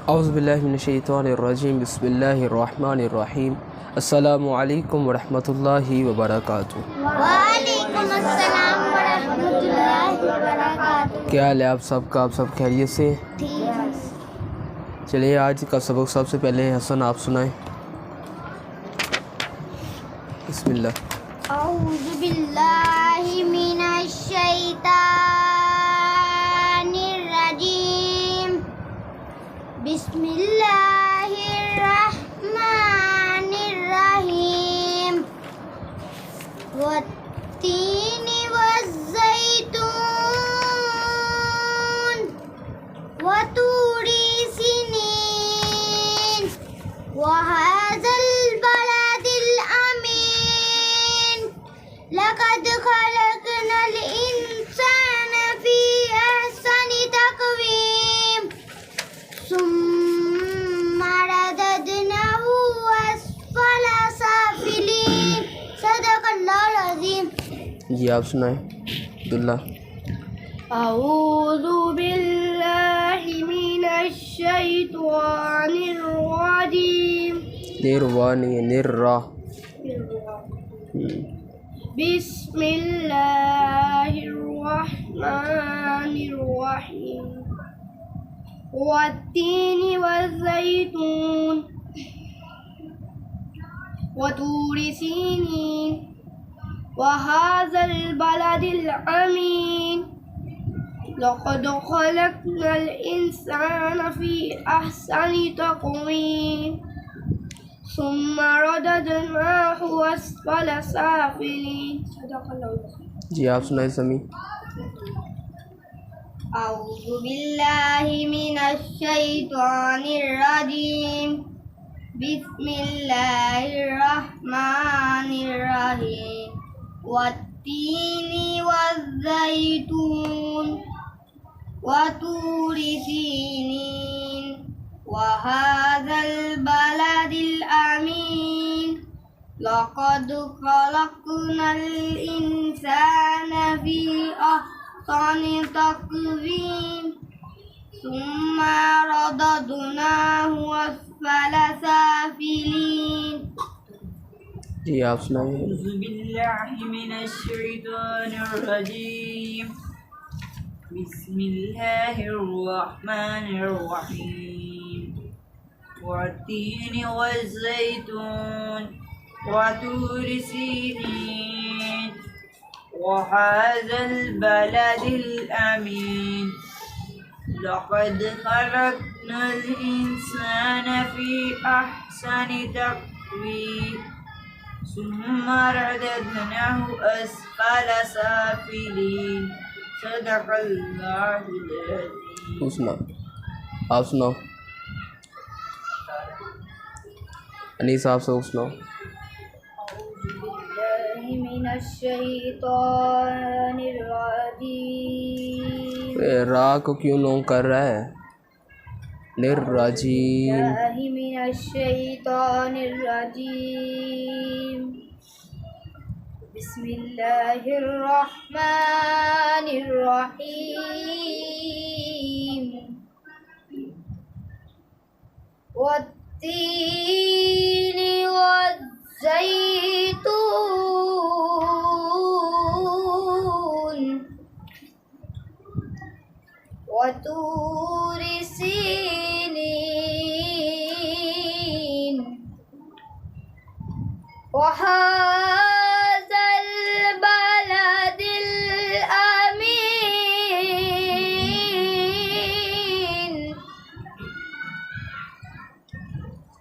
औज़ुबिल्लाहि मिनश्शैतानिर्रजीम बिस्मिल्लाहिर्रहमानिर्रहीम अस्सलामु अलैकुम वरहमतुल्लाहि वबरकातुहू। वालेकुम अस्सलाम वरहमतुल्लाहि वबरकातुहू। क्या हाल है आप सबका? आप सब खैरियत से? चलिए आज का सबक सबसे पहले हसन आप सुनाएं। बिस्मिल्लाह। औज़ु बिल्लाहि मिनश शैतानिर रजीम। बिस्मिल्लाहिर रहमानिर रहीम। वत्तीनि वज़्ज़ैतून वतूरि सिनीन वहाज़ल बलदिल अमीन। लक़द खलक़नल इंसान फ़ी अहसनि तक़वीम सुम्मा रददनाहु अस्फ़ल साफ़िलीन। सदक़ल्लाहुल अज़ीम। जी आप सुनाएं अब्दुल्ला। अऊज़ु बिल्लाहि मिनश शैतानिर रजीम। निर्वा नहीं निर्रा। बिस्मिल्लाहिर रहमानिर रहीम। वत्तीनि वज़्ज़ैतून वतूरि सीनीन वहाज़ल बलदिल अमीन। लक़द खलक़नल इंसान फ़ी अहसनि तक़वीम सुम्मा रददनाहु अस्फ़ल साफ़िलीन। जी आप सुनाएं समी। अऊज़ु बिल्लाहि मिनश शैतानिर रजीम। बिस्मिल्लाहिर रहमानिर रहीम। वत्तीनि वज़्ज़ैतून वतूरि सीनीन वहाज़ल बलदिल अमीन। लक़द खलक़नल इंसाना फ़ी अहसनि तक़वीम सुम्मा रददनाहु अस्फ़ल साफ़िलीन। जी आप सुनाएं। बिस्मिल्लाहि मिनश शैतानिर रजीम। बिस्मिल्लाहिर रहमानिर रहीम। वत्तीनि वज़्ज़ैतून वतूरि सीनीन वहाज़ल बलदिल अमीन। लक़द खलक़नल इंसाना फ़ी अहसनि तक़वीम सुम्मा रददनाहु अस्फ़ल साफ़िलीन। सदक़ल्लाहुल अज़ीम। सुना आप सुनाओ। अनीस आप सब सुनाओ। बिस्मिल्लाहि मिनश शैतानिर रजीम। रा को क्यों लॉन्ग कर रहा है? निर्राजीम। बिस्मिल्लाहि मिनश शैतानिर रजीम। बिस्मिल्लाहिर रहमानिर रहीम। वत्तीनि वज़्ज़ैतून वतूरि सीनीन वहाज़ल बलदिल अमीन।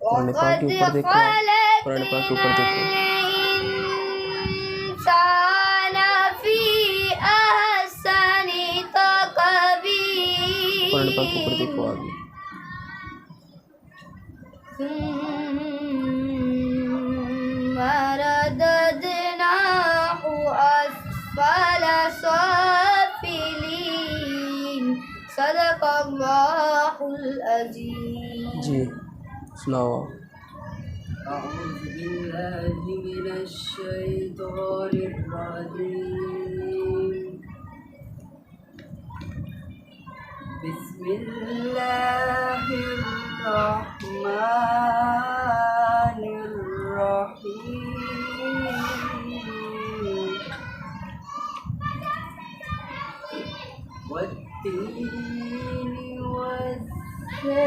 कुरान पाक के ऊपर देखो। कुरान पाक के ऊपर देखो। कुरान पाक के ऊपर देखो आगे। रददनाहु अस्फ़ल साफ़िलीन। सदक़ल्लाहुल अज़ीम। जी सुनाओ। अऊज़ु बिल्लाहि मिनश शैतानिर रजीम। बिस्मिल्लाहिर الرحمن الرحيم والتين والزيتون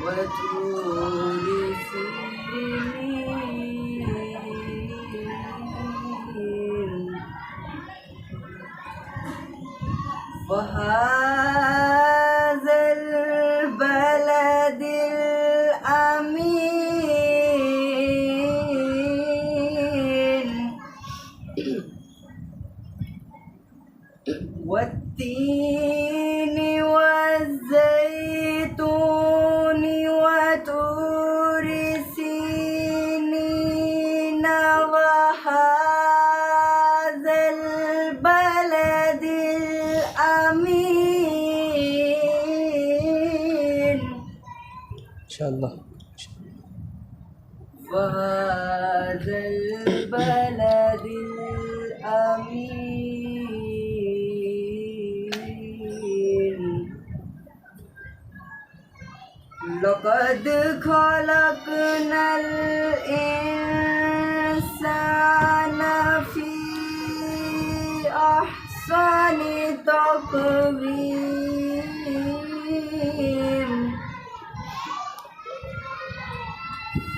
وطور سينين وهذا البلد الأمين والتين والزيتون وطور سينين وهذا البلد الأمين إن شاء الله. وهذا البلد الأمين لقد خلقنا الإنسان في أحسن تقويم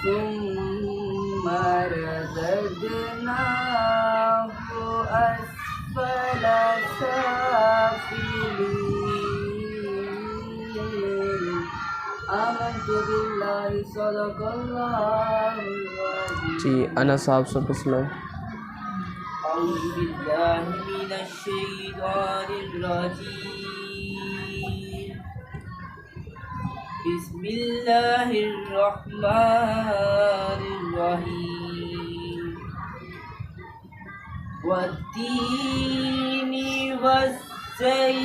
ثم رددناه أسفل سافلين آمنت بالله صدق الله العظيم जी अना साहब सबको सुनाओ. أعوذ بالله من الشيطان الرجيم بسم الله الرحمن الرحيم والتين والزيتون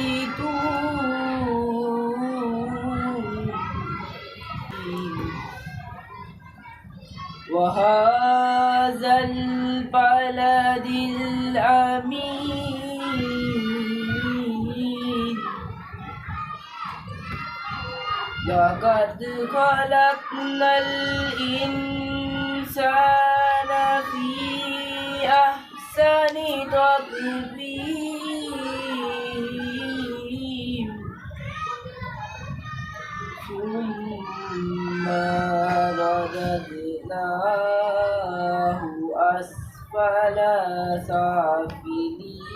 وهذا البلد الأمين لقد خلقنا الإنسان في أحسن تقويم ثم رددناه أسفل سافلين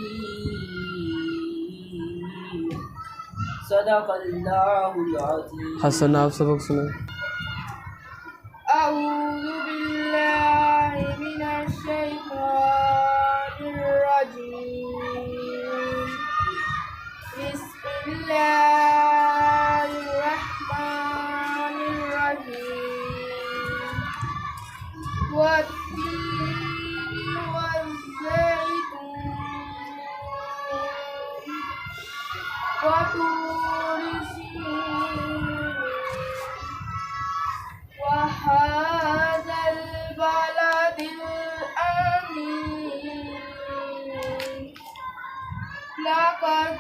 صدق الله العظيم. हसन आप सबक सुनाओ. أعوذ بالله من الشيطان الرجيم بسم الله الرحمن الرحيم والتين والزيتون وطور سينين وهذا البلد الأمين لقد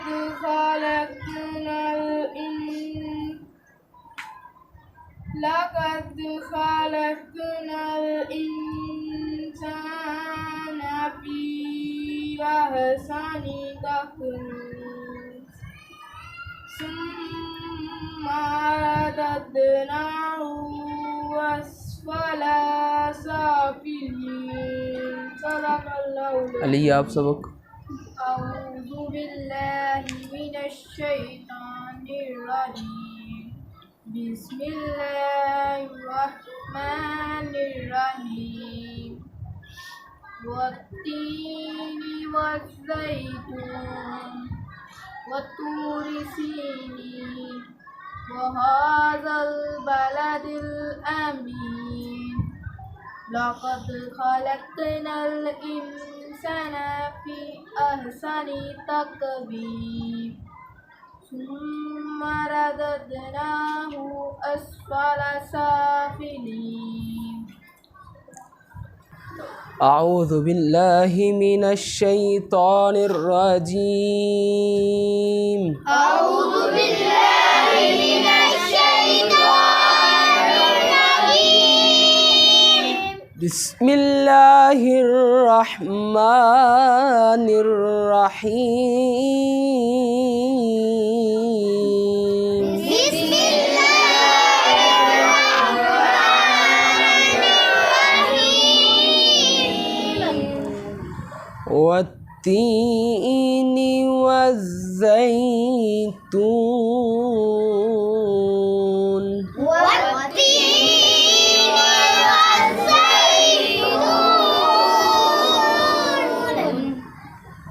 خلقنا الإنسان في أحسن تقويم ثم رددناه أسفل سافلين صدق الله العظيم. अली आप सबक. أعوذ بالله من الشيطان الرجيم بسم الله الرحمن الرحيم والتين والزيتون وطور سينين وهذا البلد الأمين لقد خلقنا الإنسان في أحسن تقويم ثم رددناه أسفل سافلين. أعوذ बिल्लाहि मिनश शैतानिर रजीम أعوذ بالله من الشيطان الرجيم बिस्मिल्लाहिर रहमानिर रहीम بسم الله الرحمن الرحيم والتين والزيتون والتين والزيتون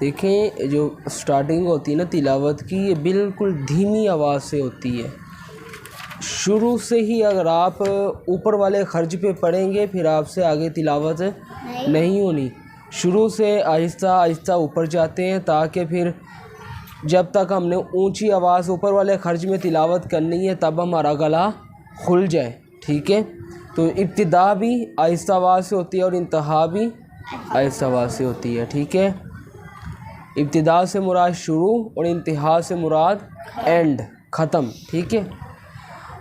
देखें जो स्टार्टिंग होती है ना तिलावत की, ये बिल्कुल धीमी आवाज़ से होती है। शुरू से ही अगर आप ऊपर वाले खर्च पे पढ़ेंगे फिर आपसे आगे तिलावत नहीं होनी। शुरू से आहिस्ता आहिस्ता ऊपर जाते हैं ताकि फिर जब तक हमने ऊंची आवाज़ ऊपर वाले खर्च में तिलावत करनी है तब हमारा गला खुल जाए। ठीक है, तो इब्तिदा भी आहिस्ता आवाज़ से होती है और इंतहा भी आहिस्ता आवाज़ से होती है। ठीक है, इब्तिदा से मुराद शुरू और इंतहा से मुराद एंड, ख़त्म। ठीक है,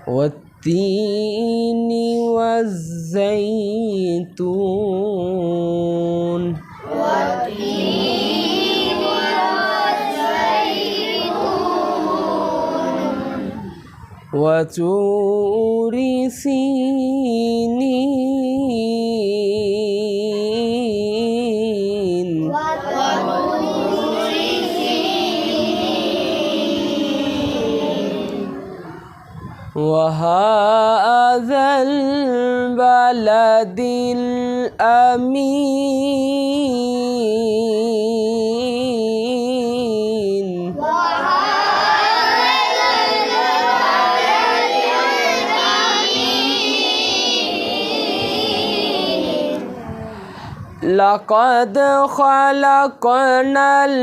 वत्तीनी वज़्ज़ैतून वतूरी सीनीन वहाज़ल बलदिल अमीन लक़द ख़लक़नल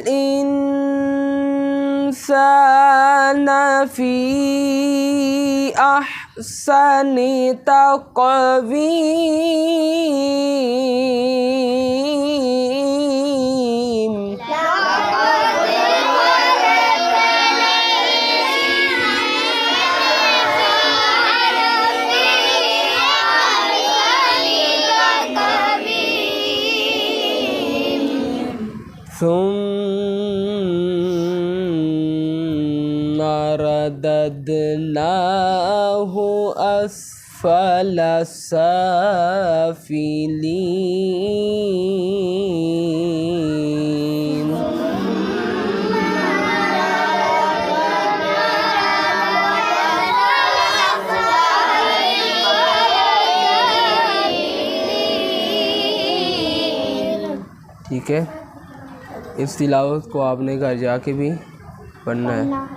इंसान फ़ी अहसनि तक़वीम ثم رددناه أسفل سافلين ठीक है, इस तिलावत को आपने घर जाके भी पढ़ना है।